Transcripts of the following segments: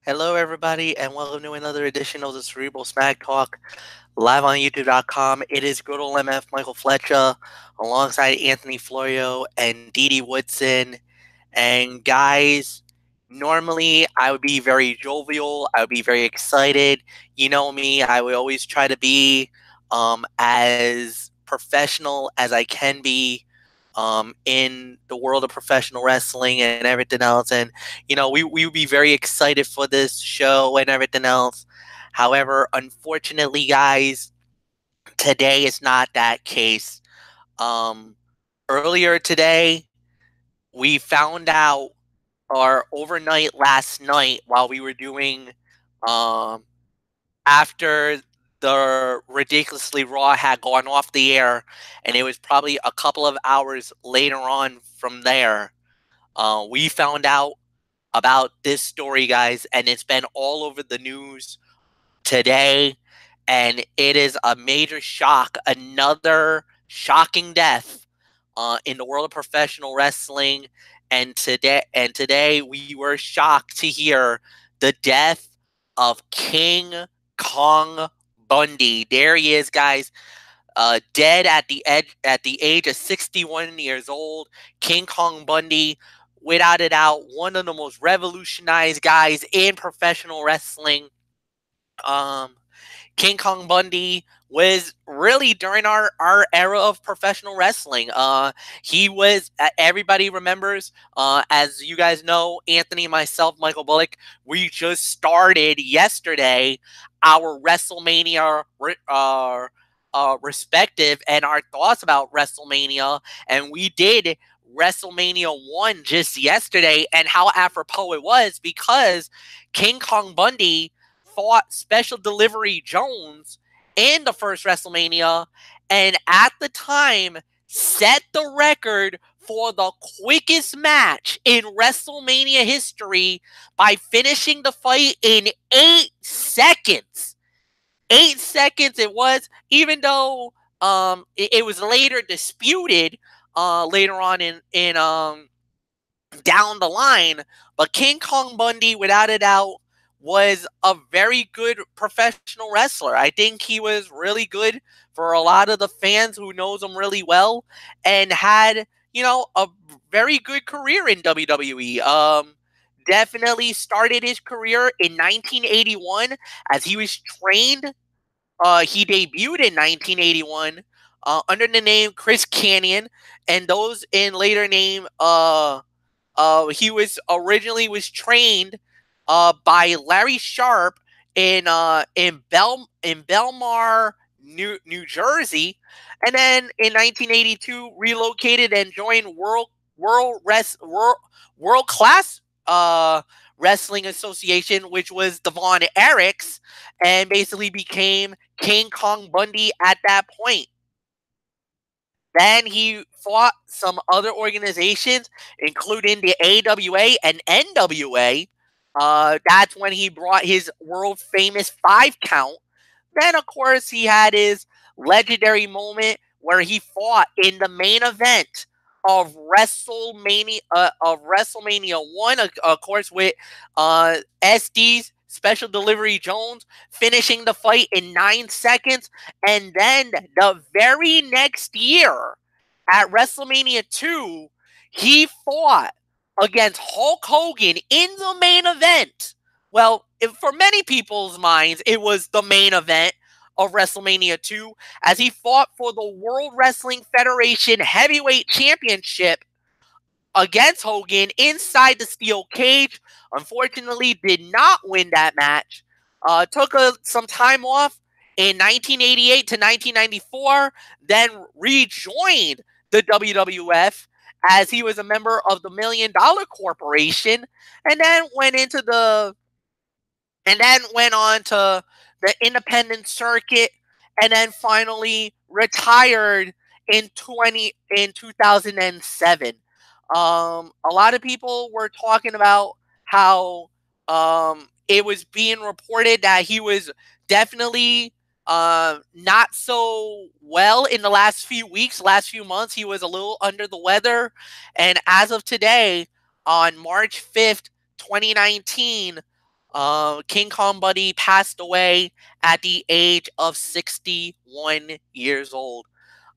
Hello, everybody, and welcome to another edition of the Cerebral Smack Talk, live on YouTube.com. It is good old MF Michael Fletcher, alongside Anthony Florio and Dee Dee Woodson. And guys, normally I would be very jovial. I would be very excited. You know me, I would always try to be as professional as I can be in the world of professional wrestling and everything else. And, we would be very excited for this show and everything else. However, unfortunately, guys, today is not that case. Um, Earlier today, we found out, or overnight last night, while we were doing, um, after the Ridiculously Raw had gone off the air, and it was probably a couple of hours later on from there, we found out about this story, guys, and it's been all over the news today, and it is a major shock, another shocking death in the world of professional wrestling. And today we were shocked to hear the death of King Kong Bundy. There he is, guys. Dead at the age of 61 years old. King Kong Bundy, without a doubt, one of the most revolutionized guys in professional wrestling. Um, King Kong Bundy was really during our era of professional wrestling. He was, everybody remembers, as you guys know, Anthony, myself, Michael Bullock, we just started yesterday our WrestleMania respective and our thoughts about WrestleMania. And we did WrestleMania 1 just yesterday, and how apropos it was because King Kong Bundy fought Special Delivery Jones in the first WrestleMania, and at the time set the record for the quickest match in WrestleMania history by finishing the fight in 8 seconds. 8 seconds it was, even though it was later disputed later on in down the line. But King Kong Bundy, without a doubt, was a very good professional wrestler. I think he was really good for a lot of the fans who knows him really well, and had, a very good career in WWE. Definitely started his career in 1981 as he was trained. He debuted in 1981 under the name Chris Canyon, and those in later name he was trained by Larry Sharp in Belmar, New Jersey, and then in 1982 relocated and joined World Class Wrestling Association, which was Devon Eric's, and basically became King Kong Bundy at that point. Then he fought some other organizations, including the AWA and NWA. That's when he brought his world famous 5 count. Then, of course, he had his legendary moment where he fought in the main event of WrestleMania 1, of course, with SD's Special Delivery Jones, finishing the fight in 9 seconds. And then the very next year at WrestleMania 2, he fought against Hulk Hogan in the main event. Well, for many people's minds, it was the main event of WrestleMania 2, as he fought for the World Wrestling Federation Heavyweight Championship against Hogan inside the steel cage. Unfortunately, did not win that match. Took some time off in 1988 to 1994, then rejoined the WWF as he was a member of the $1 Million Corporation, and then went on to the independent circuit, and then finally retired in 2007. A lot of people were talking about how it was being reported that he was definitely not so well in the last few weeks, last few months. He was a little under the weather. And as of today, on March 5th, 2019, King Kong Bundy passed away at the age of 61 years old.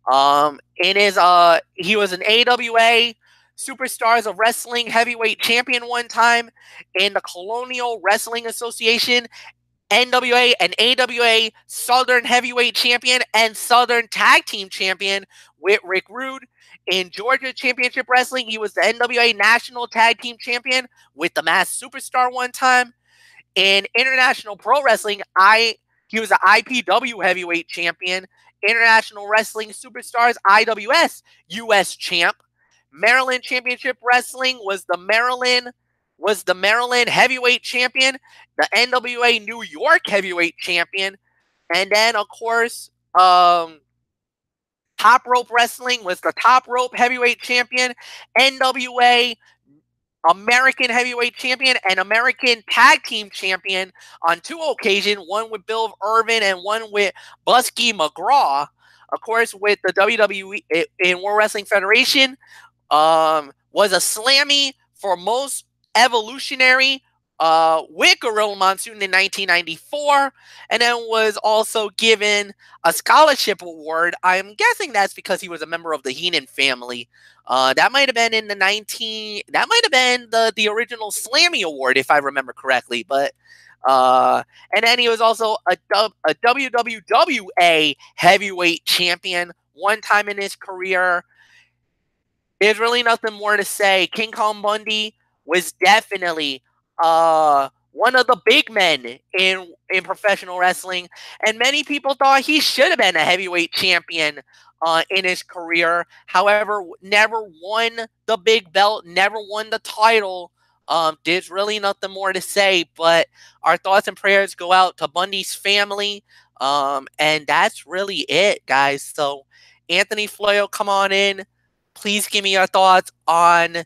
He was an AWA Superstars of Wrestling heavyweight champion one time, in the Colonial Wrestling Association, NWA and AWA Southern Heavyweight Champion and Southern Tag Team Champion with Rick Rude. In Georgia Championship Wrestling, he was the NWA National Tag Team Champion with the Masked Superstar one time. In International Pro Wrestling, he was the IPW Heavyweight Champion, International Wrestling Superstars IWS US Champ. Maryland Championship Wrestling was the Maryland Heavyweight Champion, the NWA New York Heavyweight Champion, and then of course, Top Rope Wrestling was the Top Rope Heavyweight Champion, NWA American Heavyweight Champion and American Tag Team Champion on 2 occasions, one with Bill Irvin and one with Busky McGraw. Of course, with the WWE in World Wrestling Federation, was a Slammy for most evolutionary with Gorilla Monsoon in 1994, and then was also given a scholarship award. I'm guessing that's because he was a member of the Heenan family. That might have been in the that might have been the original Slammy Award, if I remember correctly. But and then he was also a WWWA heavyweight champion one time in his career. There's really nothing more to say. King Kong Bundy was definitely one of the big men in professional wrestling, and many people thought he should have been a heavyweight champion in his career. However, never won the big belt, never won the title. There's really nothing more to say, but our thoughts and prayers go out to Bundy's family, and that's really it, guys. So, Anthony Floyo, come on in. Please give me your thoughts on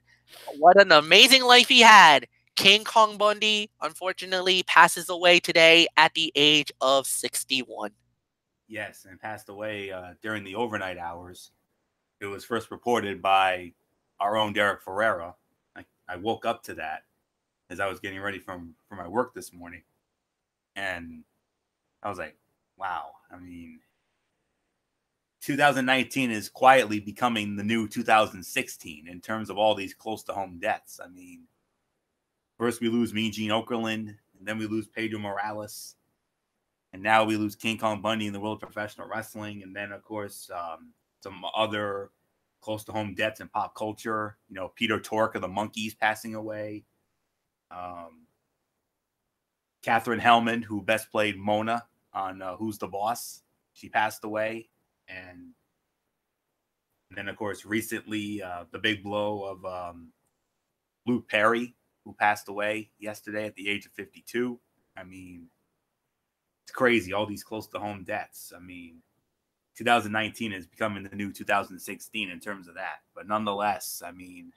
what an amazing life he had. King Kong Bundy, unfortunately, passes away today at the age of 61. Yes, and passed away during the overnight hours. It was first reported by our own Derek Ferreira. I woke up to that as I was getting ready for my work this morning. And I was like, wow. I mean, 2019 is quietly becoming the new 2016 in terms of all these close-to-home deaths. I mean, first we lose Mean Gene Okerlund, and then we lose Pedro Morales, and now we lose King Kong Bundy in the world of professional wrestling, and then, of course, some other close-to-home deaths in pop culture. You know, Peter Tork of the Monkees passing away. Catherine Hellman, who best played Mona on Who's the Boss, she passed away. And then, of course, recently, the big blow of Luke Perry, who passed away yesterday at the age of 52. I mean, it's crazy, all these close-to-home deaths. I mean, 2019 is becoming the new 2016 in terms of that. But nonetheless, I mean,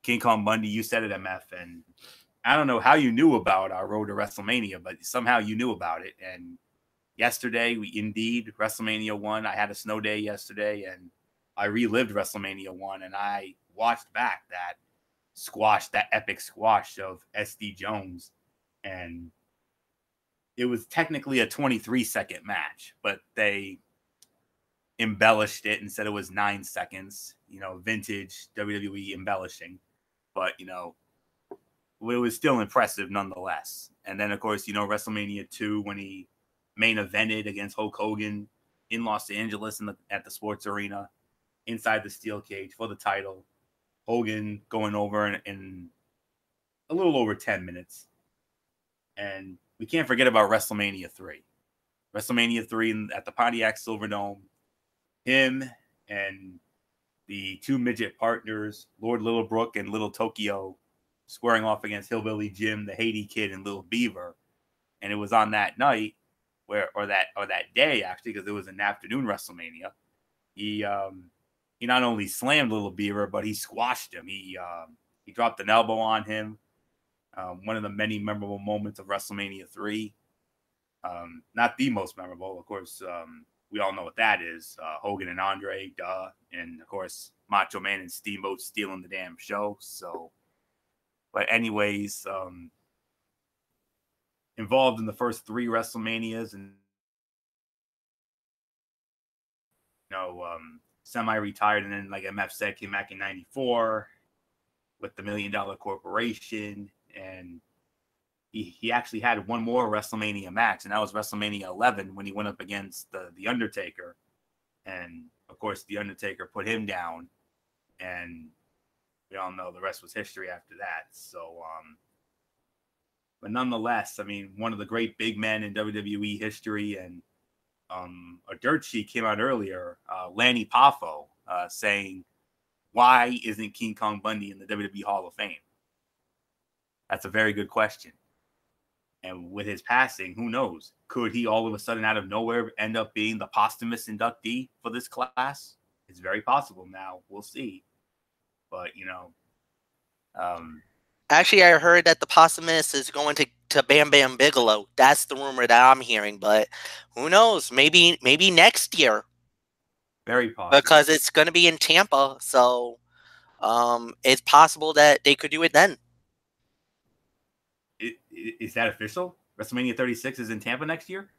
King Kong Bundy, you said it, MF, and I don't know how you knew about our road to WrestleMania, but somehow you knew about it. And yesterday, WrestleMania 1. I had a snow day yesterday, and I relived WrestleMania 1, and I watched back that epic squash of SD Jones. And it was technically a 23-second match, but they embellished it and said it was 9 seconds, you know, vintage WWE embellishing. But, you know, it was still impressive nonetheless. And then, of course, you know, WrestleMania 2, when he main evented against Hulk Hogan in Los Angeles at the Sports Arena, inside the steel cage for the title. Hogan going over in a little over 10 minutes. And we can't forget about WrestleMania 3. WrestleMania 3 at the Pontiac Silverdome. Him and the two midget partners, Lord Littlebrook and Little Tokyo, squaring off against Hillbilly Jim, the Haiti Kid, and Little Beaver. And it was on that night, or that day, actually, because it was an afternoon WrestleMania. He not only slammed Little Beaver, but he squashed him. He dropped an elbow on him. One of the many memorable moments of WrestleMania 3. Not the most memorable, of course. We all know what that is. Hogan and Andre, duh. And, of course, Macho Man and Steamboat stealing the damn show. So, but anyways, involved in the first 3 WrestleManias, and semi-retired, and then like MF said, came back in '94 with the $1 Million Corporation, and he actually had one more WrestleMania match, and that was WrestleMania 11 when he went up against the Undertaker, and of course the Undertaker put him down, and we all know the rest was history after that. So, but nonetheless, I mean, one of the great big men in WWE history, and a dirt sheet came out earlier, Lanny Poffo, saying, why isn't King Kong Bundy in the WWE Hall of Fame? That's a very good question. And with his passing, who knows? Could he all of a sudden out of nowhere end up being the posthumous inductee for this class? It's very possible now. We'll see. But, Actually, I heard that the posthumous is going to Bam Bam Bigelow. That's the rumor that I'm hearing, but who knows? Maybe next year. Very possible. Because it's going to be in Tampa, so it's possible that they could do it then. Is that official? WrestleMania 36 is in Tampa next year?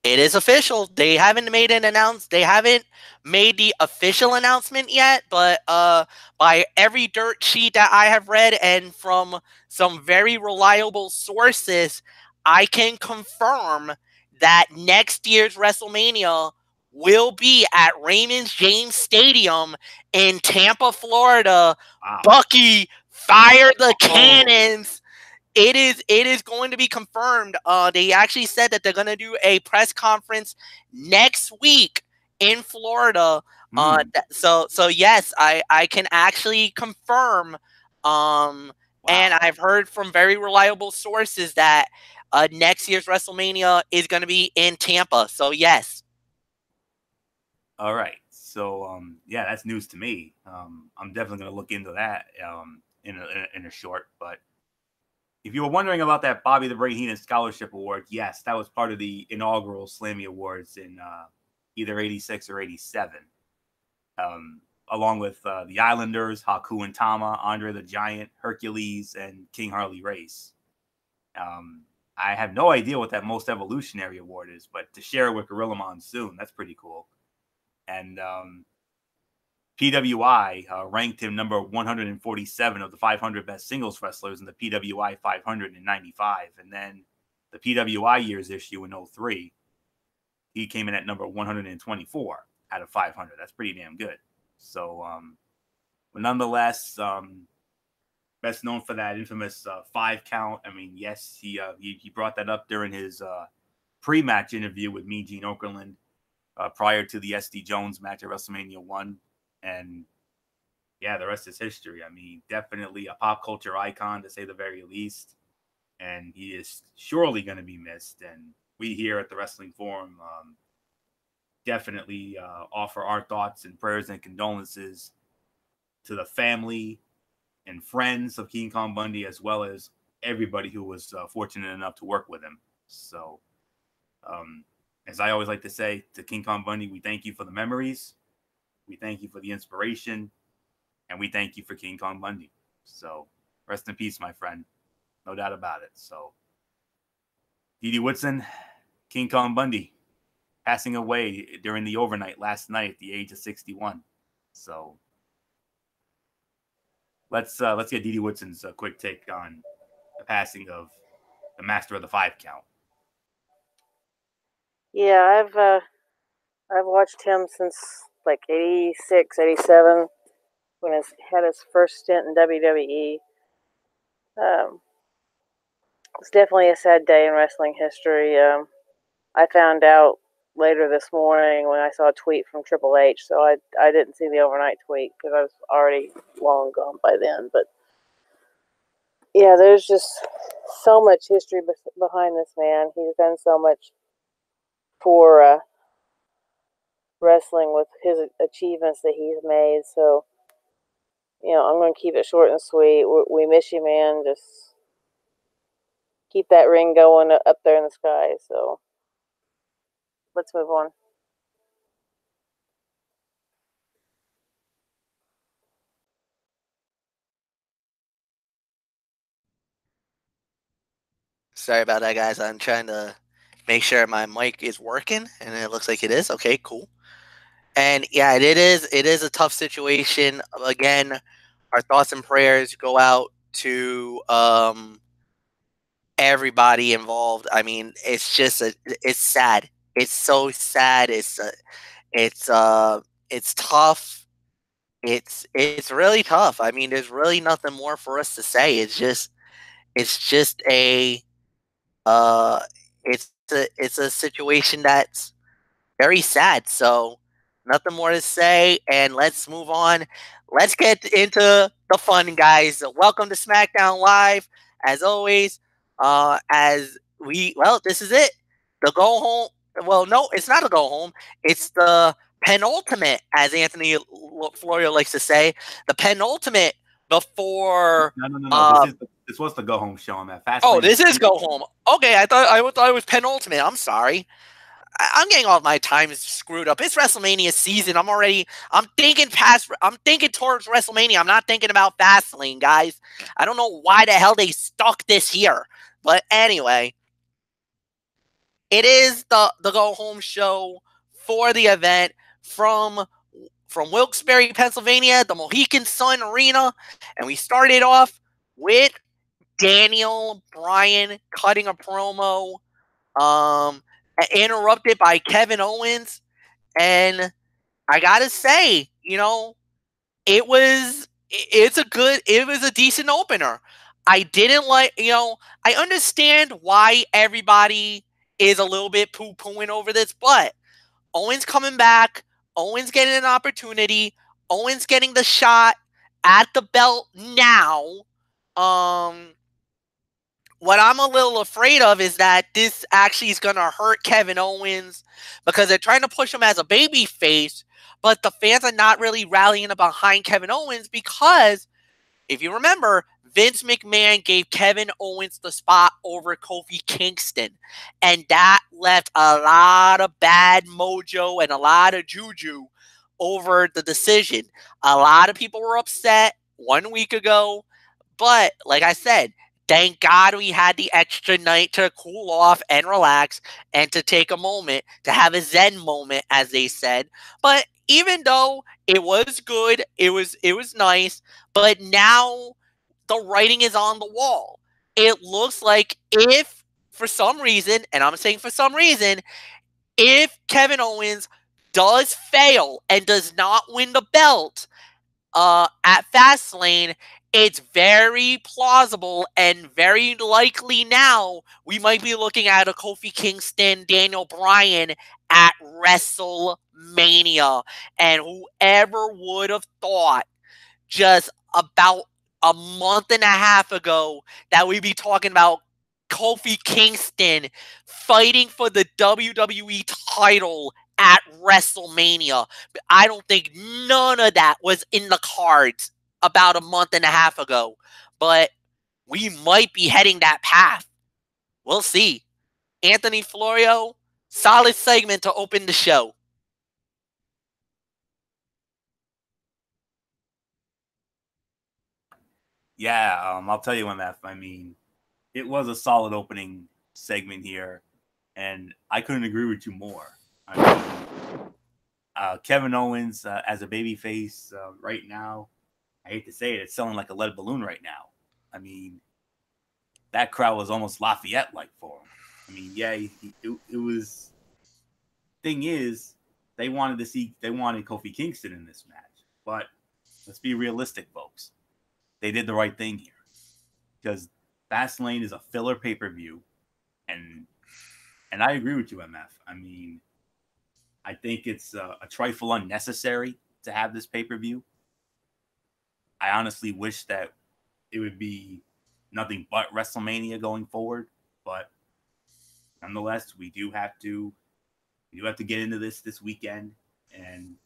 It is official. They haven't made They haven't made the official announcement yet, but by every dirt sheet that I have read and from some very reliable sources, I can confirm that next year's WrestleMania will be at Raymond James Stadium in Tampa, Florida. Wow. Bucky, fire the cannons. It is going to be confirmed. They actually said that they're going to do a press conference next week in Florida. So yes, I can actually confirm. Wow. And I've heard from very reliable sources that next year's WrestleMania is going to be in Tampa. So yes. All right. So yeah, that's news to me. I'm definitely going to look into that in a short, but. If you were wondering about that Bobby the Brain Heenan Scholarship Award, yes, that was part of the inaugural Slammy Awards in either 86 or 87. Along with the Islanders, Haku and Tama, Andre the Giant, Hercules, and King Harley Race. I have no idea what that Most Evolutionary Award is, but to share it with Gorilla Monsoon, that's pretty cool. And PWI ranked him number 147 of the 500 best singles wrestlers in the PWI 500 in 95. And then the PWI years issue in 03, he came in at number 124 out of 500. That's pretty damn good. So, but nonetheless, best known for that infamous 5 count. I mean, yes, he brought that up during his pre-match interview with Mean Gene Okerlund prior to the SD Jones match at WrestleMania 1. And yeah, the rest is history. I mean, definitely a pop culture icon, to say the very least. And he is surely going to be missed. And we here at the Wrestling Forum definitely offer our thoughts and prayers and condolences to the family and friends of King Kong Bundy, as well as everybody who was fortunate enough to work with him. So, as I always like to say to King Kong Bundy, we thank you for the memories. We thank you for the inspiration, and we thank you for King Kong Bundy. So rest in peace, my friend. No doubt about it. So D.D. Woodson, King Kong Bundy, passing away during the overnight last night at the age of 61. So let's get D.D. Woodson's quick take on the passing of the master of the 5 count. Yeah, I've watched him since like 86, 87, when he had his first stint in WWE. It's definitely a sad day in wrestling history. I found out later this morning when I saw a tweet from Triple H, so I didn't see the overnight tweet because I was already long gone by then. But yeah, there's just so much history behind this man. He's done so much for wrestling with his achievements that he's made. So, I'm going to keep it short and sweet. We miss you, man. Just keep that ring going up there in the sky. So let's move on. Sorry about that, guys. I'm trying to make sure my mic is working, and it looks like it is. Okay, cool. And yeah, it is a tough situation. Again, our thoughts and prayers go out to everybody involved. I mean, it's sad. It's so sad. It's tough. It's really tough. I mean, there's really nothing more for us to say. It's just a uh it's a situation that's very sad. So nothing more to say, and let's move on. Let's get into the fun, guys. Welcome to SmackDown Live, as always. This is it. The go home. Well, no, it's not a go home. It's the penultimate, as Anthony Florio likes to say, the penultimate before. No. This was the go home show on that fast. Oh, this is go home. Okay, I thought it was penultimate. I'm sorry. I'm getting all my times screwed up. It's WrestleMania season. I'm thinking towards WrestleMania. I'm not thinking about Fastlane, guys. I don't know why the hell they stuck this here. But anyway, it is the go home show for the event from Wilkes-Barre, Pennsylvania, the Mohegan Sun Arena, and we started off with Daniel Bryan cutting a promo, interrupted by Kevin Owens, and I gotta say, it was a decent opener. I didn't I understand why everybody is a little bit poo-pooing over this, but Owens coming back, Owens getting an opportunity, Owens getting the shot at the belt now. What I'm a little afraid of is that this actually is going to hurt Kevin Owens because they're trying to push him as a baby face, but the fans are not really rallying behind Kevin Owens because, if you remember, Vince McMahon gave Kevin Owens the spot over Kofi Kingston, and that left a lot of bad mojo and a lot of juju over the decision. A lot of people were upset 1 week ago, but like I said, thank God we had the extra night to cool off and relax and to take a moment, to have a Zen moment, as they said. But even though it was good, it was nice, but now the writing is on the wall. It looks like if, for some reason, and I'm saying for some reason, if Kevin Owens does fail and does not win the belt at Fastlane, it's very plausible and very likely now we might be looking at a Kofi Kingston, Daniel Bryan at WrestleMania. And whoever would have thought just about a month and a half ago that we'd be talking about Kofi Kingston fighting for the WWE title at WrestleMania. I don't think none of that was in the cards about a month and a half ago, but we might be heading that path. We'll see. Anthony Florio, solid segment to open the show. Yeah, I'll tell you, MF. I mean, it was a solid opening segment here, and I couldn't agree with you more. I mean, Kevin Owens as a babyface right now, I hate to say it, it's selling like a lead balloon right now. I mean, that crowd was almost Lafayette-like for him. I mean, yeah, it was. Thing is, they wanted Kofi Kingston in this match, but let's be realistic, folks. They did the right thing here because Fastlane is a filler pay-per-view, and I agree with you, MF. I mean, I think it's a trifle unnecessary to have this pay-per-view. I honestly wish that it would be nothing but WrestleMania going forward, but nonetheless, we do have to get into this weekend, and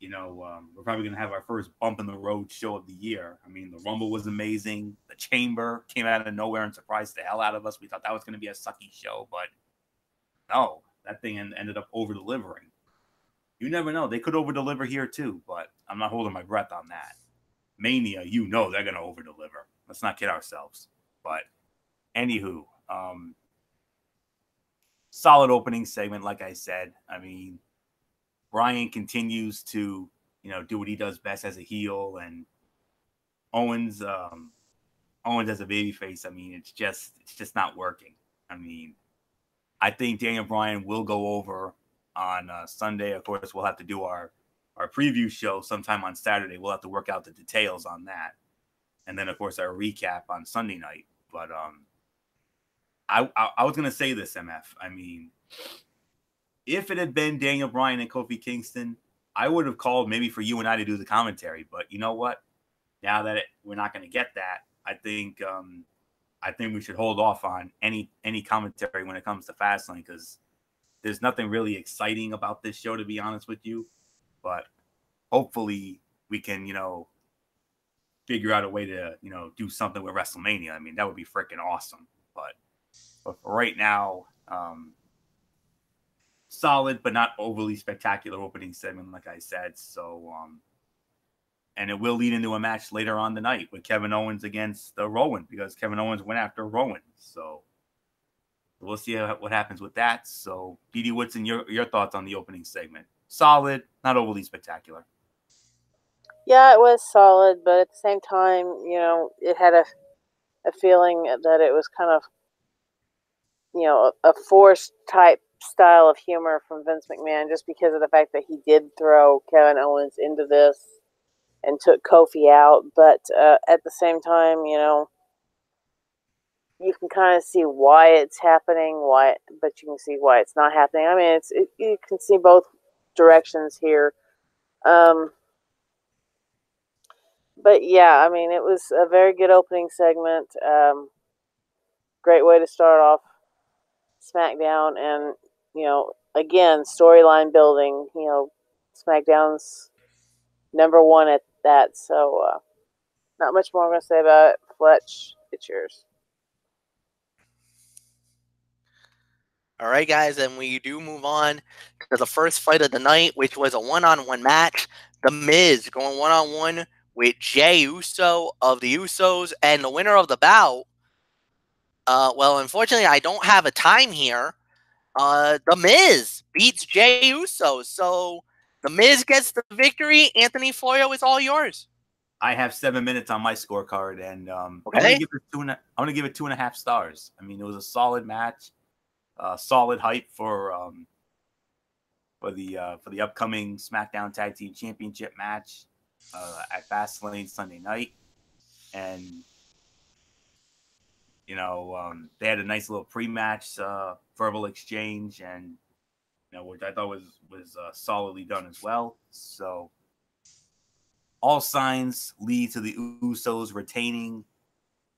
we're probably going to have our first bump in the road show of the year. I mean, the Rumble was amazing. The Chamber came out of nowhere and surprised the hell out of us. We thought that was going to be a sucky show, but no, that thing ended up over-delivering. You never know. They could over-deliver here too, but I'm not holding my breath on that. Mania, they're going to over-deliver. Let's not kid ourselves. But anywho, Solid opening segment, like I said. I mean, Bryan continues to, do what he does best as a heel, and Owens as a babyface. I mean, it's just not working. I mean, I think Daniel Bryan will go over on Sunday. Of course, we'll have to do our preview show sometime on Saturday. We'll have to work out the details on that, and then of course our recap on Sunday night. But I was gonna say this, MF. I mean, if it had been Daniel Bryan and Kofi Kingston, I would have called maybe for you and I to do the commentary. But you know what? Now that we're not going to get that, I think we should hold off on any commentary when it comes to Fastlane, because there's nothing really exciting about this show, to be honest with you. But hopefully we can, figure out a way to, do something with WrestleMania. I mean, that would be freaking awesome. But for right now, solid but not overly spectacular opening segment, like I said. So, and it will lead into a match later on the night with Kevin Owens against Rowan, because Kevin Owens went after Rowan. So we'll see what happens with that. So, D.D. Woodson, your thoughts on the opening segment? Solid, not overly spectacular. Yeah, it was solid, but at the same time, it had a feeling that it was kind of, a forced type style of humor from Vince McMahon, just because of the fact that he did throw Kevin Owens into this and took Kofi out. But at the same time, you can kind of see why it's happening, but you can see why it's not happening. I mean, you can see both directions here. But yeah, I mean, it was a very good opening segment. Great way to start off Smackdown, and again, storyline building. Smackdown's #1 at that. So, not much more I'm going to say about it. Fletch, it's yours. All right, guys, and we do move on to the first fight of the night, which was a one-on-one match. The Miz going one-on-one with Jey Uso of the Usos, and the winner of the bout. Well, unfortunately, I don't have a time here. The Miz beats Jey Uso, so the Miz gets the victory. Anthony Florio, is all yours. I have 7 minutes on my scorecard, and okay. I'm going to give it 2.5 stars. I mean, it was a solid match, solid hype for the upcoming SmackDown Tag Team Championship match at Fastlane Sunday night, and they had a nice little pre-match verbal exchange, and which I thought was solidly done as well. So all signs lead to the Usos retaining,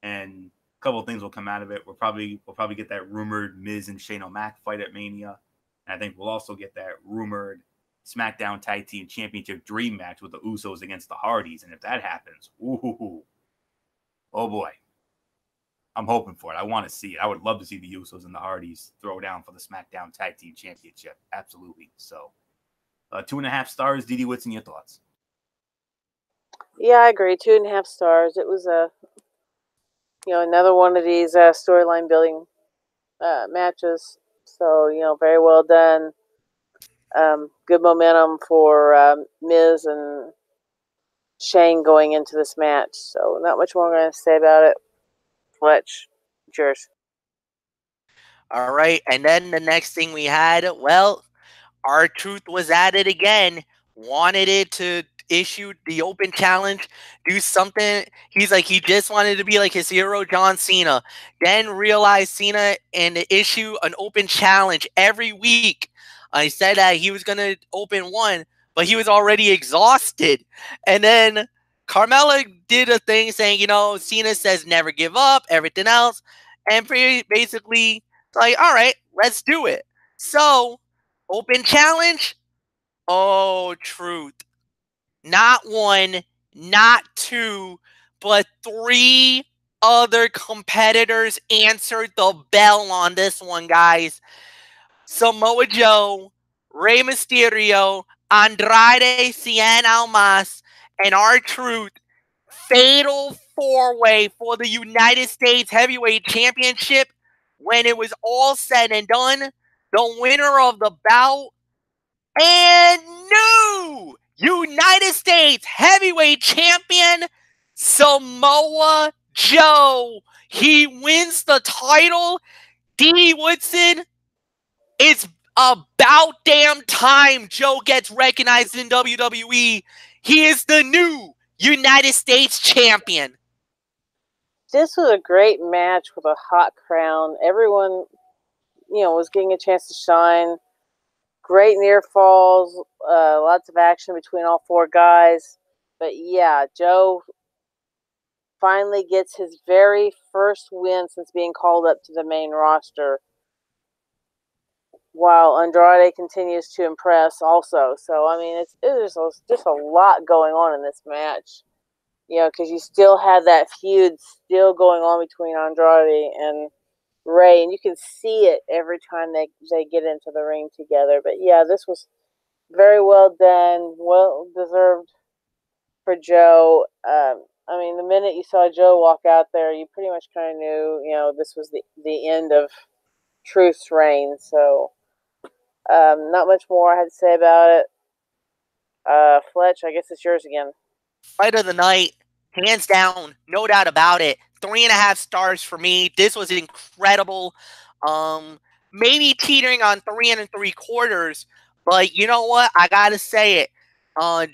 and a couple of things will come out of it. We'll probably get that rumored Miz and Shane O'Mac fight at Mania. And I think we'll also get that rumored SmackDown Tag Team Championship Dream match with the Usos against the Hardys. And if that happens, oh boy, I'm hoping for it. I want to see it. I would love to see the Usos and the Hardys throw down for the SmackDown Tag Team Championship. Absolutely. So 2.5 stars. D.D. Woodson, your thoughts? Yeah, I agree. 2.5 stars. It was another one of these storyline building matches. So, very well done. Good momentum for Miz and Shane going into this match. So, not much more I'm going to say about it. Fletch, yours. All right. And then the next thing we had, well, R-Truth was at it again. Wanted it to issue the open challenge, do something. He's like, he just wanted to be like his hero, John Cena. Then realized Cena and issue an open challenge every week. I said that he was going to open one, but he was already exhausted. And then Carmella did a thing saying, Cena says never give up, everything else. And basically, like, all right, let's do it. So, open challenge. Oh, Truth. Not one, not two, but 3 other competitors answered the bell on this one, guys. Samoa Joe, Rey Mysterio, Andrade Cien Almas, and R-Truth. Fatal 4-way for the United States Heavyweight Championship. when it was all said and done, the winner of the bout and new United States heavyweight champion, Samoa Joe. He wins the title. D.D. Woodson, it's about damn time Joe gets recognized in WWE. He is the new United States champion. This was a great match with a hot crown. Everyone, was getting a chance to shine. Great near falls, lots of action between all four guys. But yeah, Joe finally gets his very first win since being called up to the main roster, while Andrade continues to impress also. So, I mean, it's just a lot going on in this match. Because you still have that feud still going on between Andrade and Ray, and you can see it every time they get into the ring together. But yeah, this was very well done, well deserved for Joe. I mean, the minute you saw Joe walk out there, you pretty much kind of knew, this was the end of Truth's reign. So, not much more I had to say about it. Fletch, I guess it's yours again. Fight of the night, hands down, no doubt about it. 3.5 stars for me. This was incredible. Maybe teetering on 3 3/4, but you know what? I gotta say it.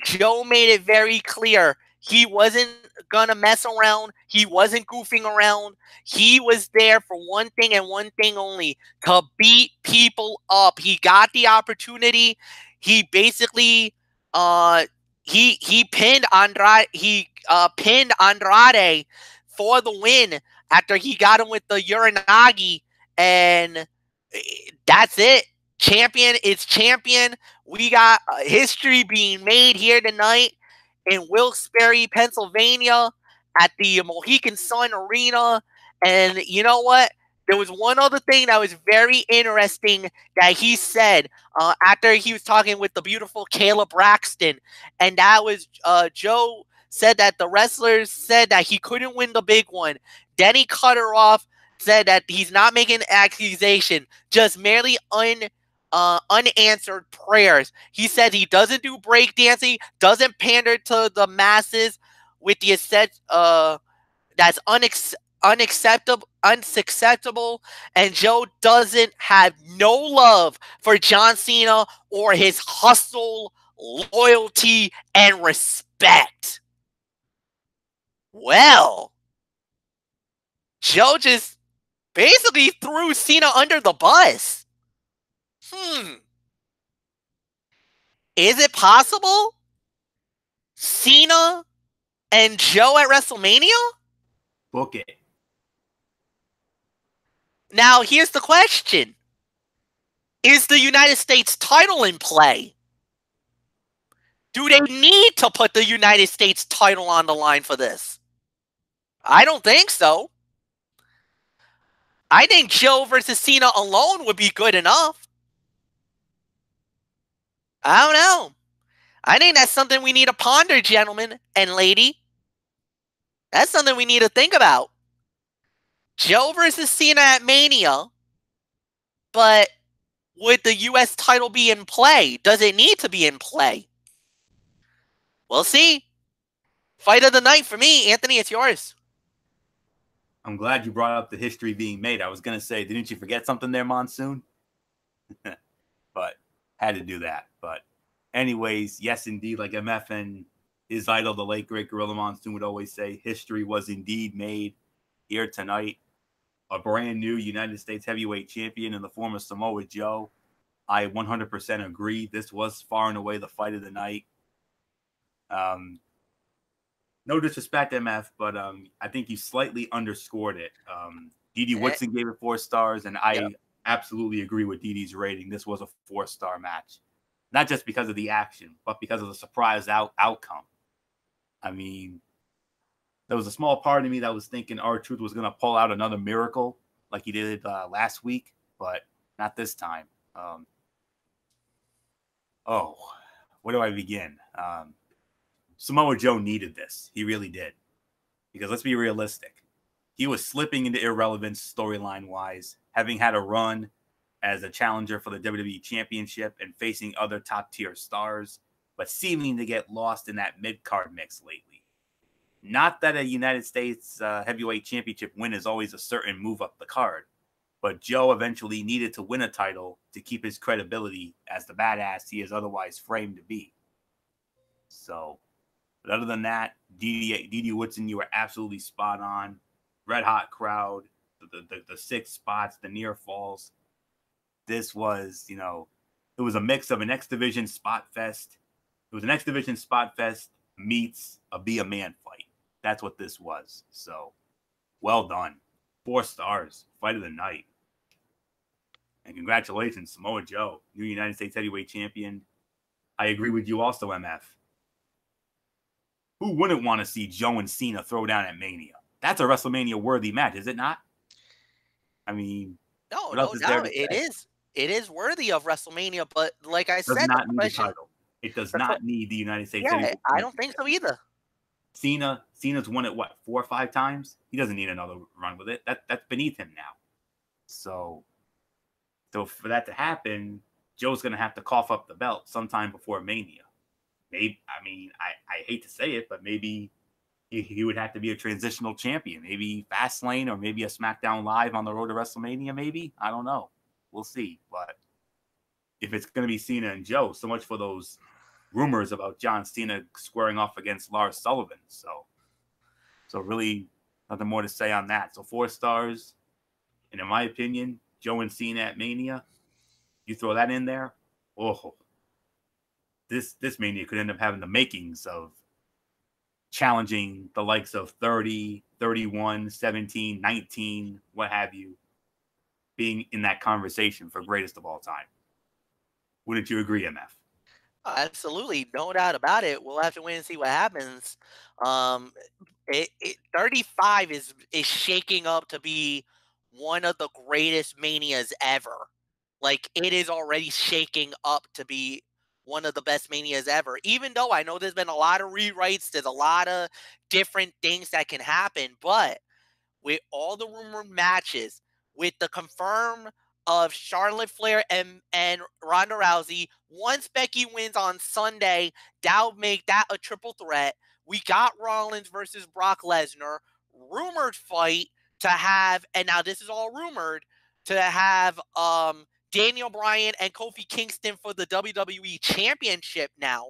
Joe made it very clear he wasn't gonna mess around. He wasn't goofing around. He was there for one thing and one thing only: to beat people up. He got the opportunity. He basically he pinned Andrade. He pinned Andrade for the win after he got him with the Uranagi, and that's it. Champion is champion. We got history being made here tonight in Wilkes-Barre, Pennsylvania, at the Mohegan Sun Arena. And you know what? There was one other thing that was very interesting that he said after he was talking with the beautiful Kayla Braxton, and that was Joe said that the wrestlers said that he couldn't win the big one. Then he cut her off, said that he's not making an accusation, just merely unanswered prayers. He said he doesn't do breakdancing, doesn't pander to the masses with the that's unacceptable, and Joe doesn't have no love for John Cena or his hustle, loyalty, and respect. Well, Joe just basically threw Cena under the bus. Is it possible? Cena and Joe at WrestleMania? Book it. Now, here's the question. Is the United States title in play? Do they need to put the United States title on the line for this? I don't think so. I think Joe versus Cena alone would be good enough. I don't know. I think that's something we need to ponder, gentlemen and lady. That's something we need to think about. Joe versus Cena at Mania, but would the U.S. title be in play? Does it need to be in play? We'll see. Fight of the night for me. Anthony, it's yours. I'm glad you brought up the history being made. I was going to say, didn't you forget something there, Monsoon? But had to do that. But anyways, yes, indeed, like MF and his idol, the late, great Gorilla Monsoon would always say, history was indeed made here tonight. A brand new United States heavyweight champion in the form of Samoa Joe. I 100% agree. This was far and away the fight of the night. No disrespect, MF, but I think you slightly underscored it. D.D. Woodson gave it 4 stars, and I absolutely agree with D.D.'s rating. This was a 4-star match. Not just because of the action, but because of the surprise outcome. I mean, there was a small part of me that was thinking R-Truth was going to pull out another miracle like he did last week, but not this time. Where do I begin? Samoa Joe needed this. He really did. Because let's be realistic. he was slipping into irrelevance storyline-wise, having had a run as a challenger for the WWE Championship and facing other top-tier stars, but seeming to get lost in that mid-card mix lately. Not that a United States Heavyweight Championship win is always a certain move up the card, but Joe eventually needed to win a title to keep his credibility as the badass he is otherwise framed to be. So, but other than that, D.D. Woodson, you were absolutely spot on. Red hot crowd, the 6 spots, the near falls. This was, you know, it was a mix of an X Division spot fest. It was an X Division spot fest meets a Be a Man fight. That's what this was. So, well done. 4 stars. Fight of the night. And congratulations, Samoa Joe, new United States Heavyweight Champion. I agree with you also, MF. Who wouldn't want to see Joe and Cena throw down at Mania? That's a WrestleMania-worthy match, is it not? I mean, no, it is. It is worthy of WrestleMania, but like I said, the title. It does not need the United States. Yeah, I don't think so either. Cena's won it, what, 4 or 5 times? He doesn't need another run with it. That's beneath him now. So for that to happen, Joe's going to have to cough up the belt sometime before Mania. Maybe, I mean, I hate to say it, but maybe he would have to be a transitional champion. Maybe Fastlane or maybe a Smackdown Live on the road to WrestleMania, maybe. I don't know. We'll see. But if it's going to be Cena and Joe, so much for those rumors about John Cena squaring off against Lars Sullivan. So really nothing more to say on that. So 4 stars. And in my opinion, Joe and Cena at Mania, you throw that in there, oh, this Mania could end up having the makings of challenging the likes of 30, 31, 17, 19, what have you, being in that conversation for greatest of all time. Wouldn't you agree, MF? Absolutely, no doubt about it. We'll have to wait and see what happens. 35 is shaking up to be one of the greatest Manias ever. Like, it is already shaking up to be one of the best Manias ever. Even though I know there's been a lot of rewrites, there's a lot of different things that can happen, but with all the rumored matches, with the confirmed of Charlotte Flair and Ronda Rousey, once Becky wins on Sunday, that'll make that a triple threat. We got Rollins versus Brock Lesnar, rumored fight to have, and now this is all rumored, to have Daniel Bryan and Kofi Kingston for the WWE Championship now.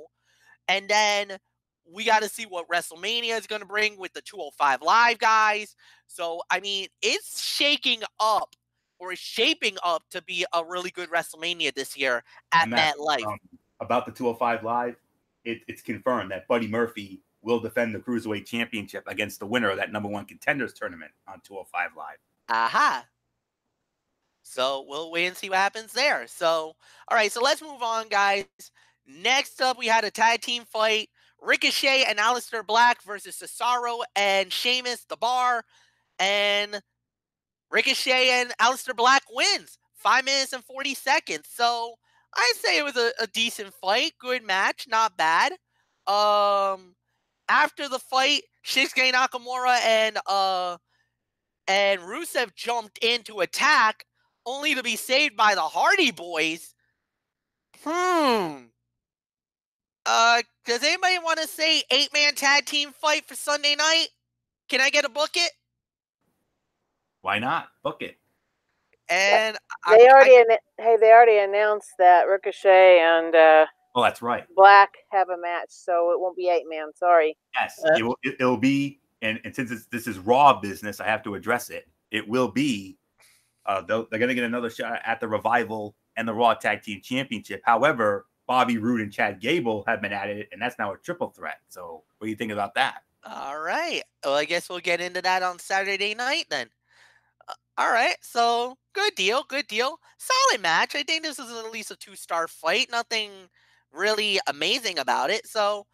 And then we got to see what WrestleMania is going to bring with the 205 Live guys. So, I mean, it's shaping up to be a really good WrestleMania this year at MetLife. About the 205 Live, it's confirmed that Buddy Murphy will defend the Cruiserweight Championship against the winner of that #1 Contenders tournament on 205 Live. Aha. So we'll wait and see what happens there. So, all right, so let's move on, guys. Next up, we had a tag team fight. Ricochet and Aleister Black versus Cesaro and Sheamus, the Bar. And Ricochet and Aleister Black wins 5 minutes and 40 seconds. So I'd say it was a decent fight. Good match. Not bad. After the fight, Shinsuke Nakamura and Rusev jumped in to attack, only to be saved by the Hardy Boys. Does anybody want to say 8-man tag team fight for Sunday night? Can I get a book it? Why not? Book it. And they already announced that Ricochet and oh, that's right, Black have a match, so it won't be 8-man. Sorry. Yes, it'll be, and since this is Raw business, I have to address it. It will be. They're going to get another shot at the Revival and the Raw Tag Team Championship. However, Bobby Roode and Chad Gable have been at it, and that's now a triple threat. So what do you think about that? All right. Well, I guess we'll get into that on Saturday night then. All right. So good deal. Good deal. Solid match. I think this is at least a 2-star fight. Nothing really amazing about it. So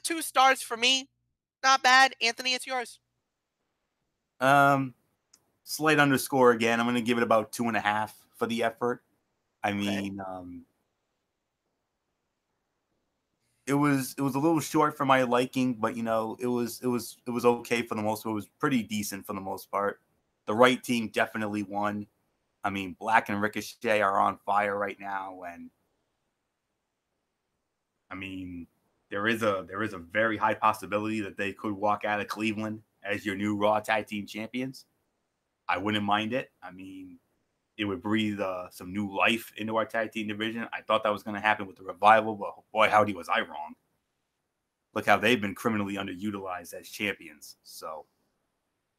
2 stars for me. Not bad. Anthony, it's yours. Slight underscore again. I'm going to give it about 2.5 for the effort. I mean, it was a little short for my liking, but you know, it was okay for the most part. It was pretty decent for the most part. The right team definitely won. I mean, Black and Ricochet are on fire right now, and I mean, there is a very high possibility that they could walk out of Cleveland as your new Raw Tag Team Champions. I wouldn't mind it. I mean, it would breathe some new life into our tag team division. I thought that was going to happen with the Revival, but boy, howdy was I wrong. Look how they've been criminally underutilized as champions. So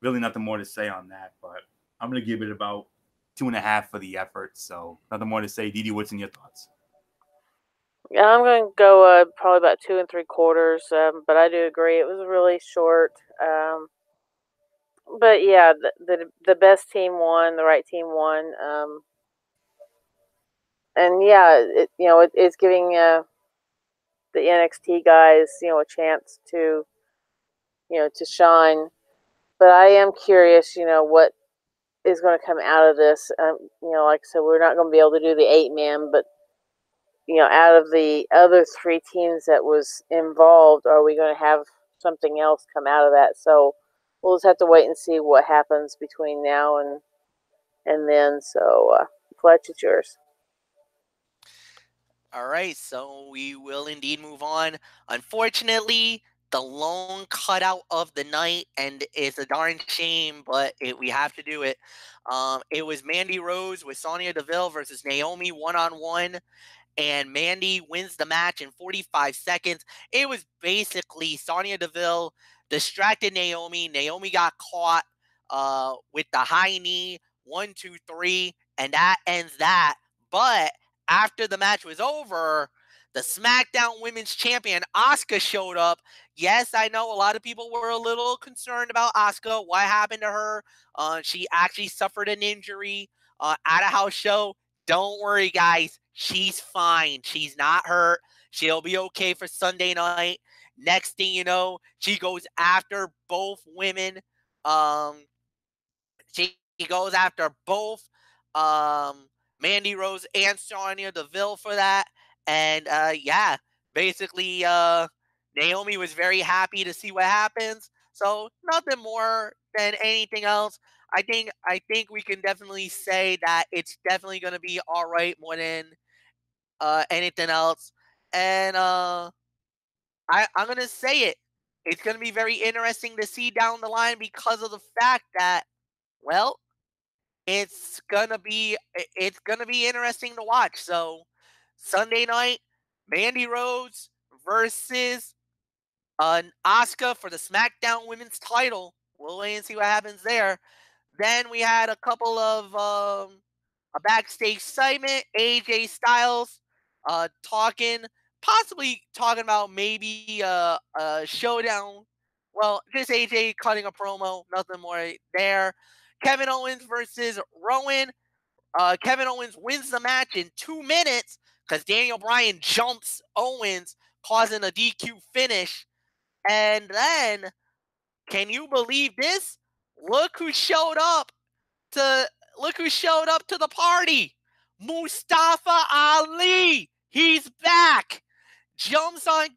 really nothing more to say on that, but I'm going to give it about 2.5 for the effort. So nothing more to say. Didi, what's in your thoughts? Yeah, I'm going to go probably about 2 3/4. But I do agree it was really short. But yeah, the best team won, the right team won. And yeah, it's giving the NXT guys a chance to to shine. But I am curious, what is going to come out of this. Like I said, we're not going to be able to do the 8-man, but out of the other 3 teams that was involved, are we going to have something else come out of that? So we'll just have to wait and see what happens between now and then. So, Fletch, it's yours. All right, so we will indeed move on. Unfortunately, the lone cutout of the night, and it's a darn shame, but we have to do it. It was Mandy Rose with Sonya Deville versus Naomi one-on-one, and Mandy wins the match in 45 seconds. It was basically Sonya Deville distracted Naomi. Naomi got caught with the high knee, 1, 2, 3, and that ends that. But after the match was over, the SmackDown Women's Champion, Asuka, showed up. Yes, I know a lot of people were a little concerned about Asuka. What happened to her? She actually suffered an injury at a house show. Don't worry, guys. She's fine. She's not hurt. She'll be okay for Sunday night. Next thing you know, she goes after both women. She goes after both Mandy Rose and Sonya Deville for that. And yeah, basically Naomi was very happy to see what happens. So nothing more than anything else. I think we can definitely say that it's definitely going to be all right more than anything else. And I'm going to say it. It's going to be very interesting to see down the line because of the fact that, well, it's gonna be interesting to watch. So Sunday night, Mandy Rose versus Asuka for the SmackDown Women's Title. We'll wait and see what happens there. Then we had a couple of a backstage segment. AJ Styles possibly talking about maybe a showdown. Well, just AJ cutting a promo, nothing more there. Kevin Owens versus Rowan. Kevin Owens wins the match in 2 minutes because Daniel Bryan jumps Owens, causing a DQ finish. And then, can you believe this? Look who showed up to the party. Mustafa Ali. He's back. Jumps on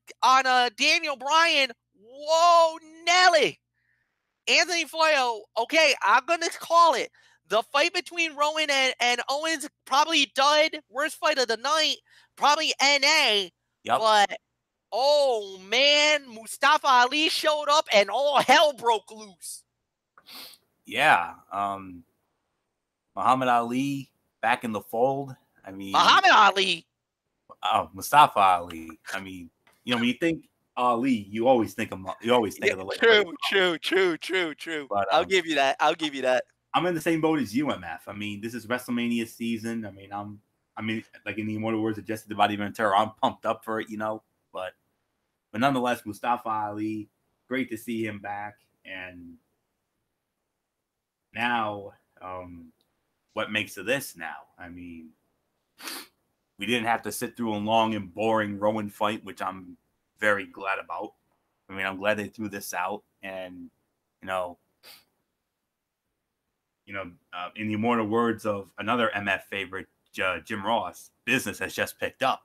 Daniel Bryan. Whoa, Nelly. Anthony Floyo, okay, I'm going to call it. The fight between Rowan and Owens probably dud. Worst fight of the night. Probably NA. Yep. But, oh, man, Mustafa Ali showed up and all hell broke loose. Yeah. Muhammad Ali back in the fold. I mean, Muhammad Ali. Mustafa Ali. I mean, when you think Ali, you always think of the late. True. But I'll give you that. I'm in the same boat as you, MF. I mean, this is WrestleMania season. I mean, like in the immortal words of Jesse the Body Ventura, I'm pumped up for it, But nonetheless, Mustafa Ali, great to see him back. And now, what makes of this now? I mean, we didn't have to sit through a long and boring Rowan fight, which I'm very glad about. I mean, I'm glad they threw this out. And, in the immortal words of another MF favorite, Jim Ross, business has just picked up.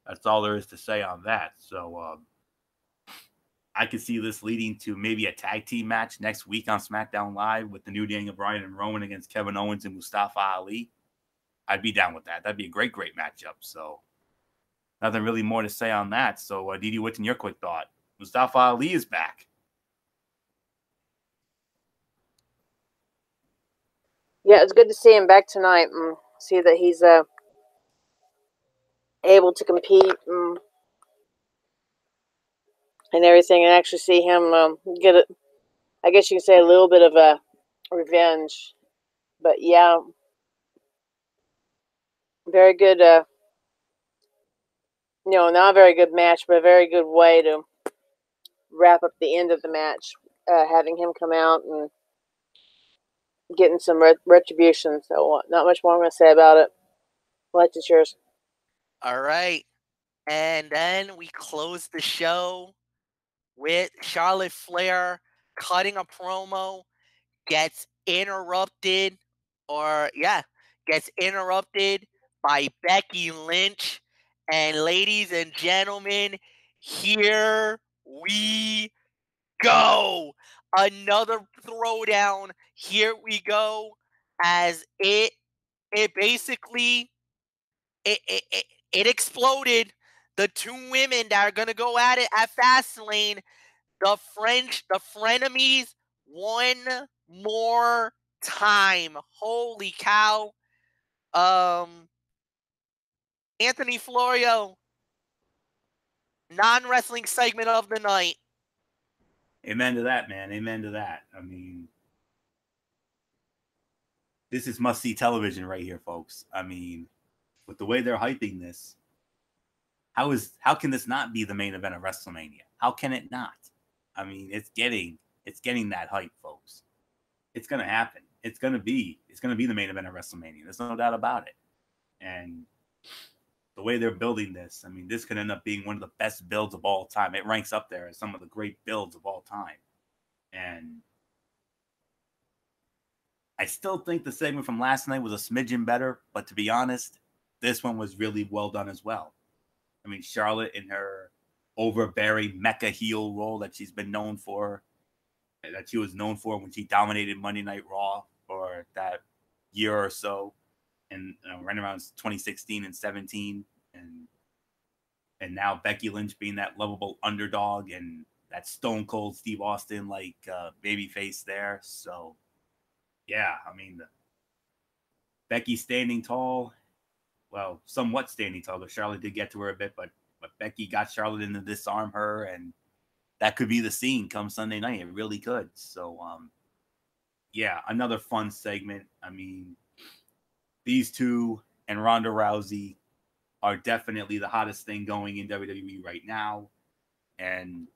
That's all there is to say on that. So I could see this leading to maybe a tag team match next week on SmackDown Live with the New Daniel Bryan and Roman against Kevin Owens and Mustafa Ali. I'd be down with that. That'd be a great matchup. So nothing really more to say on that. So Didi, what's in your quick thought? Mustafa Ali is back. Yeah, it's good to see him back tonight and see that he's able to compete and everything, and actually see him get it. I guess you can say a little bit of a revenge, but yeah, very good. Not a very good match, but a very good way to wrap up the end of the match, having him come out and getting some retribution. So not much more I'm going to say about it. It's yours. All right. And then we close the show with Charlotte Flair cutting a promo, gets interrupted by Becky Lynch. And ladies and gentlemen, here we go. Another throwdown. Here we go. As it basically it exploded. The two women that are gonna go at it at Fastlane, the frenemies, one more time. Holy cow! Anthony Florio, non-wrestling segment of the night. Amen to that, man. Amen to that. I mean, this is must-see television right here, folks. I mean, with the way they're hyping this, how can this not be the main event of WrestleMania? How can it not? I mean, it's getting that hype, folks. It's gonna happen. It's gonna be the main event of WrestleMania. There's no doubt about it. And the way they're building this, I mean, this could end up being one of the best builds of all time. It ranks up there as some of the great builds of all time. And I still think the segment from last night was a smidgen better, but to be honest, this one was really well done as well. I mean, Charlotte in her overbearing mecha heel role that she's been known for, that she was known for when she dominated Monday Night Raw for that year or so, and right around 2016 and 17, and now Becky Lynch being that lovable underdog and that Stone Cold Steve Austin like babyface there. So yeah, I mean, Becky standing tall, well, somewhat standing tall, but Charlotte did get to her a bit, but Becky got Charlotte in to disarm her, and that could be the scene come Sunday night. It really could. So yeah, another fun segment. I mean, these two and Ronda Rousey are definitely the hottest thing going in WWE right now. And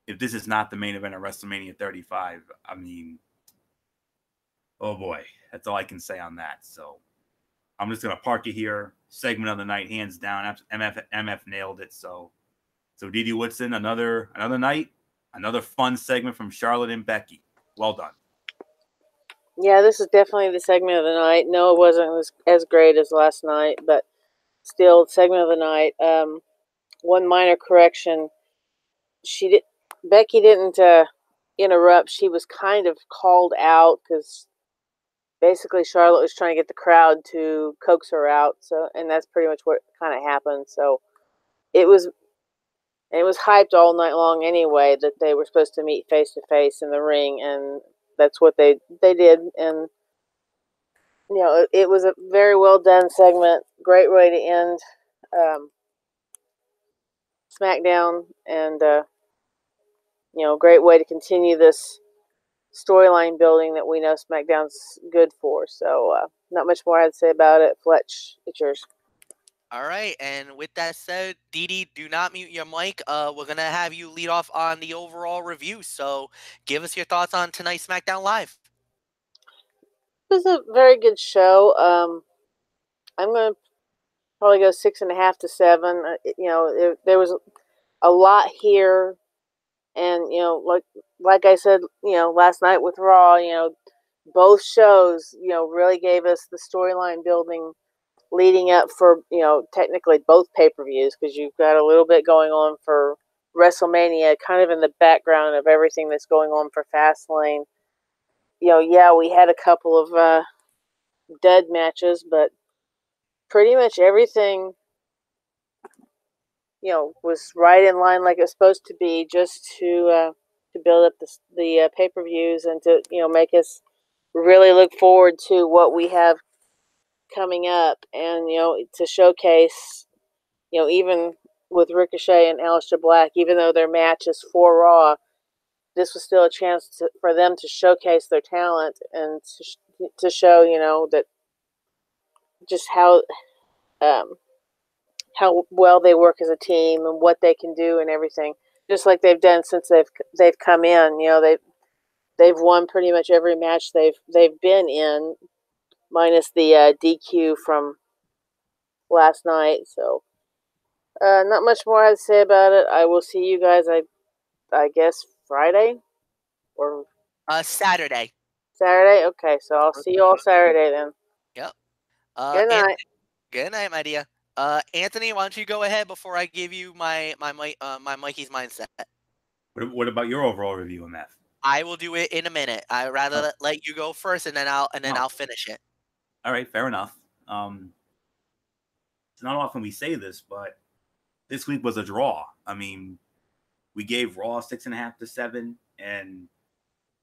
if this is not the main event of WrestleMania 35, I mean, oh boy, that's all I can say on that. So I'm just going to park it here. Segment of the night, hands down. MF nailed it. So Didi Woodson, another night, another fun segment from Charlotte and Becky. Well done. Yeah, this is definitely the segment of the night. No, it wasn't as great as last night, but still, segment of the night. One minor correction: Becky didn't interrupt. She was kind of called out because basically Charlotte was trying to get the crowd to coax her out. So, and that's pretty much what kind of happened. So, it was hyped all night long anyway that they were supposed to meet face to face in the ring, and that's what they did. And it was a very well done segment. Great way to end SmackDown, and great way to continue this storyline building that we know SmackDown's good for. So not much more I have to say about it. Fletch, it's yours. All right, and with that said, Didi, do not mute your mic. We're going to have you lead off on the overall review. So give us your thoughts on tonight's SmackDown Live. It was a very good show. I'm going to probably go 6.5 to 7. There was a lot here. And, like I said, last night with Raw, both shows, really gave us the storyline building leading up for, technically both pay-per-views, because you've got a little bit going on for WrestleMania, kind of in the background of everything that's going on for Fastlane. Yeah, we had a couple of dead matches, but pretty much everything, was right in line like it's supposed to be, just to build up the pay-per-views and to make us really look forward to what we have coming up, and to showcase, even with Ricochet and Aleister Black, even though their match is for Raw, this was still a chance for them to showcase their talent and to show, that just um, how well they work as a team and what they can do and everything. Just like they've done since they've come in. They've won pretty much every match they've been in, minus the DQ from last night. So not much more I have to say about it. I will see you guys, I guess, Friday or Saturday. Saturday. Okay, so I'll see you all Saturday then. Yep. Good night. Good night, my dear. Anthony, why don't you go ahead before I give you my Mikey's mindset? What about your overall review on that? I will do it in a minute. I'd rather let you go first, and then I'll finish it. All right, fair enough. It's not often we say this, but this week was a draw. I mean, we gave Raw 6.5 to 7, and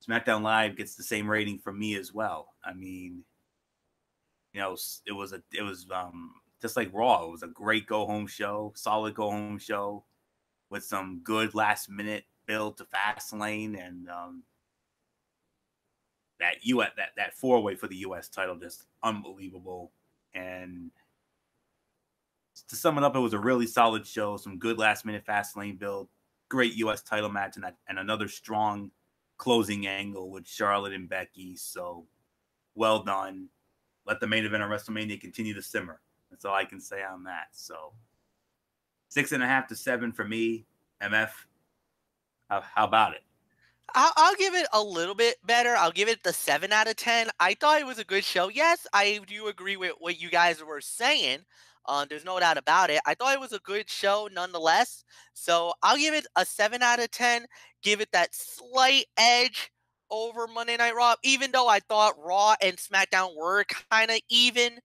SmackDown Live gets the same rating from me as well. I mean, it was just like Raw. It was a great go-home show, solid go-home show with some good last-minute build to Fastlane, and that 4-way for the U.S. title, just unbelievable. And to sum it up, it was a really solid show, some good last-minute Fastlane build, great U.S. title match, and another strong closing angle with Charlotte and Becky. So well done. Let the main event of WrestleMania continue to simmer. That's all I can say on that. So 6.5 to 7 for me. MF, how about it? I'll give it a little bit better. I'll give it the 7 out of 10. I thought it was a good show. Yes, I do agree with what you guys were saying. There's no doubt about it. I thought it was a good show nonetheless. So I'll give it a 7 out of 10. Give it that slight edge over Monday Night Raw, even though I thought Raw and SmackDown were kind of even,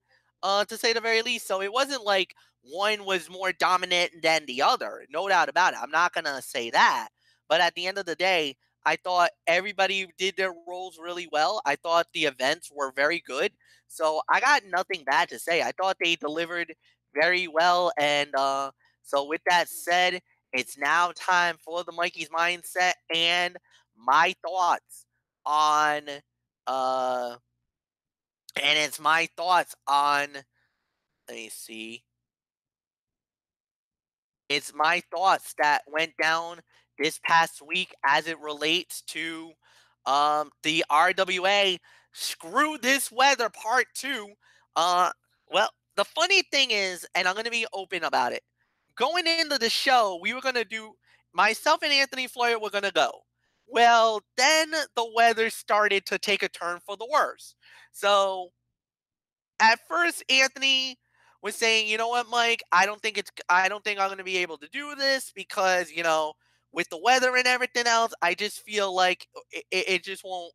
to say the very least. So it wasn't like one was more dominant than the other. No doubt about it. I'm not going to say that. But at the end of the day, I thought everybody did their roles really well. I thought the events were very good. So I got nothing bad to say. I thought they delivered very well. And so with that said, it's now time for the Mikey's Mindset and my thoughts on let me see. It's my thoughts that went down this past week as it relates to the RWA Screw This Weather Part 2. Well, the funny thing is, and I'm going to be open about it, going into the show, we were going to do, myself and Anthony Floyer were going to go. Well, then the weather started to take a turn for the worse. So at first, Anthony was saying, you know what, Mike, I don't think I'm going to be able to do this because, with the weather and everything else, I just feel like it just won't,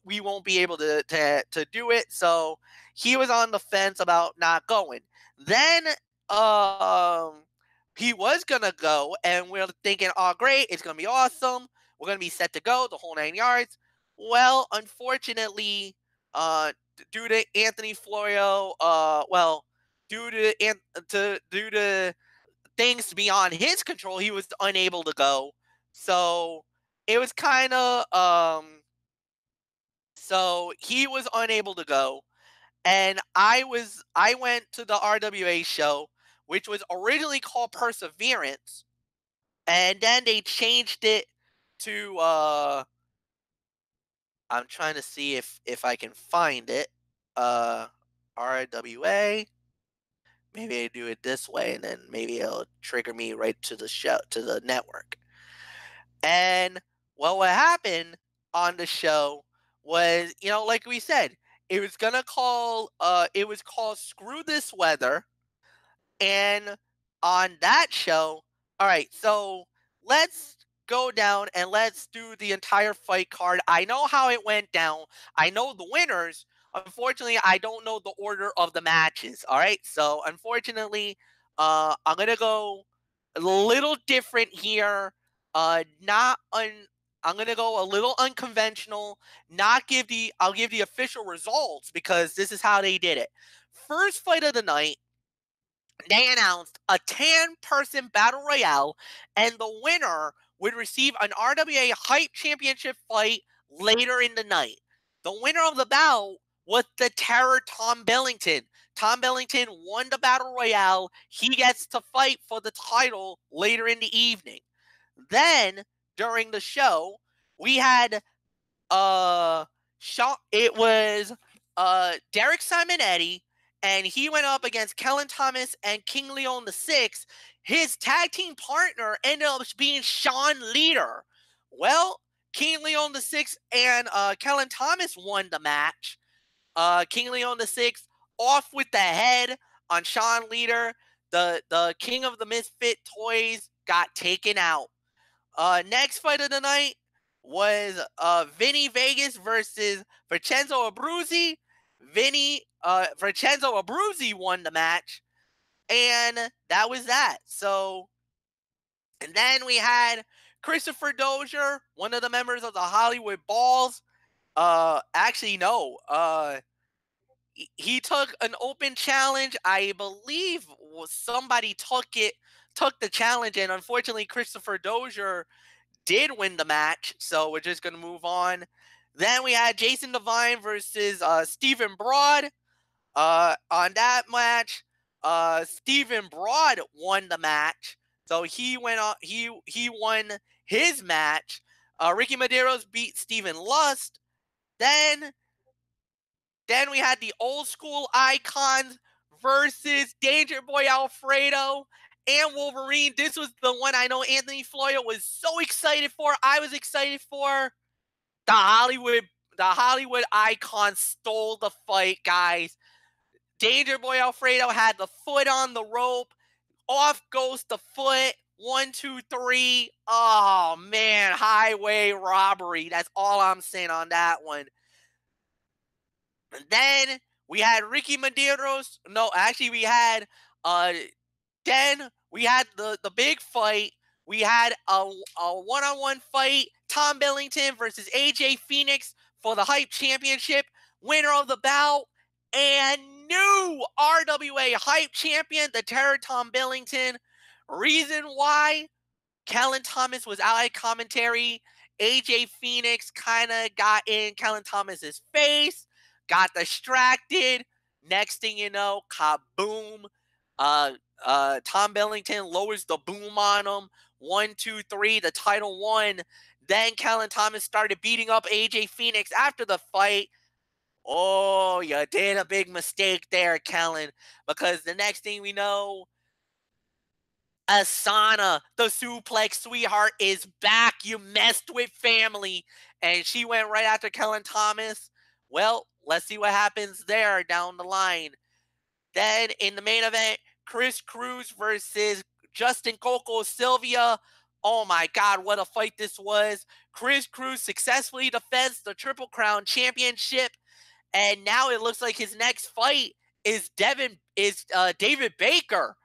we won't be able to do it. So he was on the fence about not going. Then, he was going to go, and we're thinking, oh, great, it's going to be awesome. We're going to be set to go the whole 9 yards. Well, unfortunately, due to Anthony Florio, due to things beyond his control, he was unable to go. So it was kind of so he was unable to go, and I went to the RWA show, which was originally called Perseverance, and then they changed it to I'm trying to see if I can find it. RWA. Maybe I do it this way, and then maybe it'll trigger me right to the show, to the network. And well, what happened on the show was, like we said, It was called Screw This Weather. And on that show, all right, so let's go down and let's do the entire fight card. I know how it went down. I know the winners. Unfortunately, I don't know the order of the matches. All right, so unfortunately, I'm gonna go a little different here. Not un. I'm gonna go a little unconventional. I'll give the official results because this is how they did it. First fight of the night, they announced a 10-person battle royale, and the winner would receive an RWA Hype Championship fight later in the night. The winner of the bout was the Terror Tom Billington. Tom Billington won the battle royale. He gets to fight for the title later in the evening. Then, during the show, we had it was Derek Simonetti, and he went up against Kellen Thomas and King Leon VI. His tag team partner ended up being Sean Leader. Well, King Leon VI and Kellen Thomas won the match. King Leon VI off with the head on Sean Leader. The King of the Misfit Toys got taken out. Next fight of the night was Vinny Vegas versus Vincenzo Abruzzi. Vincenzo Abruzzi won the match, and that was that. So, and then we had Christopher Dozier, one of the members of the Hollywood Balls. Actually, no. He took an open challenge. I believe somebody took the challenge, and unfortunately, Christopher Dozier did win the match, so we're just going to move on. Then we had Jason Devine versus Stephen Broad. On that match, Stephen Broad won the match, so he went on. He won his match. Ricky Medeiros beat Stephen Lust. Then we had the Old School Icons versus Danger Boy Alfredo and Wolverine. This was the one I know Anthony Florio was so excited for. I was excited for. The Hollywood Icons stole the fight, guys. Danger Boy Alfredo had the foot on the rope. Off goes the foot. 1, 2, 3. Oh, man. Highway robbery. That's all I'm saying on that one. And then we had Ricky Medeiros. No, actually, we had then we had the big fight. We had a one-on-one fight. Tom Billington versus AJ Phoenix for the Hype Championship. Winner of the bout and new RWA Hype Champion, the Terror Tom Billington. Reason why? Kellen Thomas was out at commentary. AJ Phoenix kind of got in Kellen Thomas's face, got distracted. Next thing you know, kaboom. Tom Billington lowers the boom on him. 1, 2, 3, the title won. Then Kellen Thomas started beating up AJ Phoenix after the fight. Oh, you did a big mistake there, Kellen. Because the next thing we know, Asana, the suplex sweetheart, is back. You messed with family. And she went right after Kellen Thomas. Well, let's see what happens there down the line. Then in the main event, Chris Cruz versus Justin Coco Sylvia. Oh my God, what a fight this was. Chris Cruz successfully defends the Triple Crown Championship. And now it looks like his next fight is David Baker.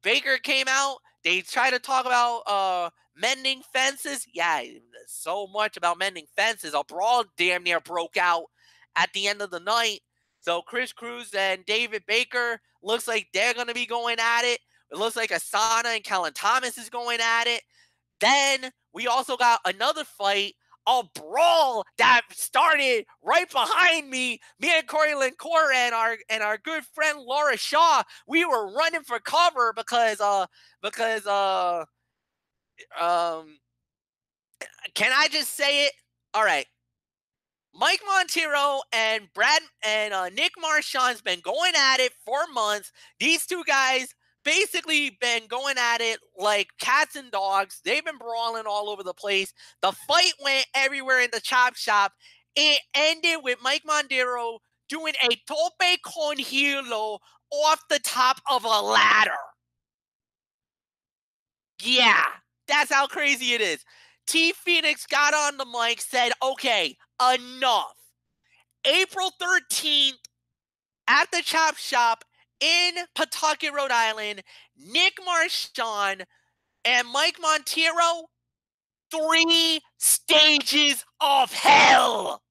Baker came out. They try to talk about mending fences. Yeah, so much about mending fences. A brawl damn near broke out at the end of the night. So Chris Cruz and David Baker looks like they're going to be going at it. It looks like Asana and Kellen Thomas is going at it. Then we also got another fight, a brawl that started right behind me. Me and Corey Lincourt and our good friend Laura Shaw, we were running for cover because can I just say it? All right. Mike Monteiro and Nick Marchand's been going at it for months. These two guys basically been going at it like cats and dogs. They've been brawling all over the place. The fight went everywhere in the chop shop. It ended with Mike Monteiro doing a tope con hilo off the top of a ladder. Yeah, that's how crazy it is. T Phoenix got on the mic, said, okay, enough. April 13th at the Chop Shop in Pawtucket, Rhode Island, Nick Marchand and Mike Monteiro, 3 stages of hell.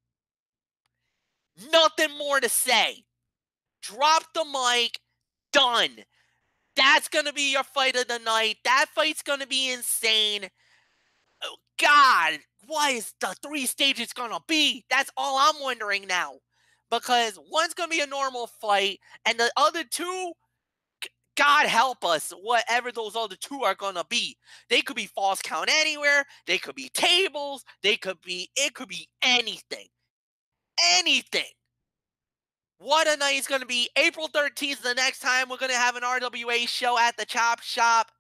Nothing more to say. Drop the mic. Done. That's going to be your fight of the night. That fight's going to be insane. Oh, God, what is the 3 stages going to be? That's all I'm wondering now. Because one's going to be a normal fight, and the other 2, God help us, whatever those other 2 are going to be. They could be false count anywhere. They could be tables. It could be anything. Anything. What a night it's going to be. April 13th, the next time we're going to have an RWA show at the Chop Shop.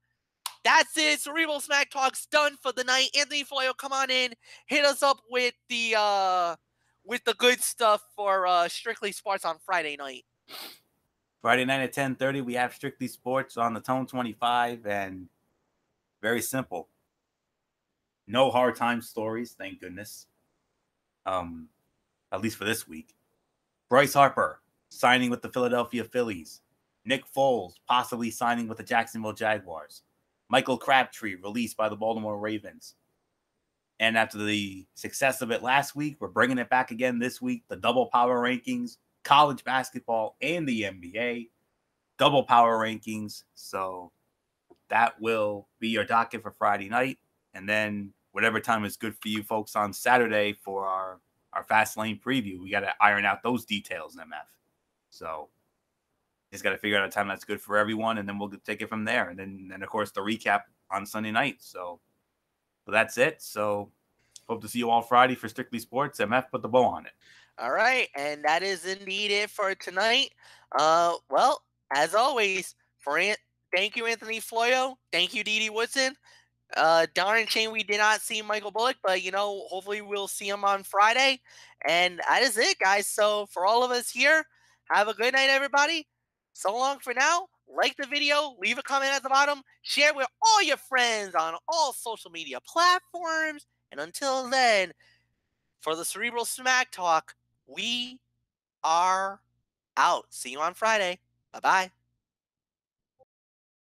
That's it. Cerebral Smack Talk's done for the night. Anthony Floyo, come on in. Hit us up with the good stuff for Strictly Sports on Friday night. Friday night at 10:30, we have Strictly Sports on the Tone 25, and very simple. No hard time stories, thank goodness. At least for this week. Bryce Harper signing with the Philadelphia Phillies. Nick Foles possibly signing with the Jacksonville Jaguars. Michael Crabtree released by the Baltimore Ravens. And after the success of it last week, we're bringing it back again this week. The double power rankings, college basketball and the NBA. Double power rankings. So that will be your docket for Friday night. And then whatever time is good for you folks on Saturday for our Fast Lane preview, we got to iron out those details, MF. So just got to figure out a time that's good for everyone, and then we'll take it from there. And then of course, the recap on Sunday night. So that's it. So hope to see you all Friday for Strictly Sports. MF, put the bow on it. All right, and that is indeed it for tonight. Well, as always, thank you, Anthony Floyo. Thank you, Didi Woodson. Darn shame we did not see Michael Bullock, but hopefully we'll see him on Friday. And that is it, guys. So for all of us here, have a good night, everybody. So long for now. Like the video, leave a comment at the bottom, share with all your friends on all social media platforms. And until then, for the Cerebral Smack Talk, we are out. See you on Friday. Bye-bye.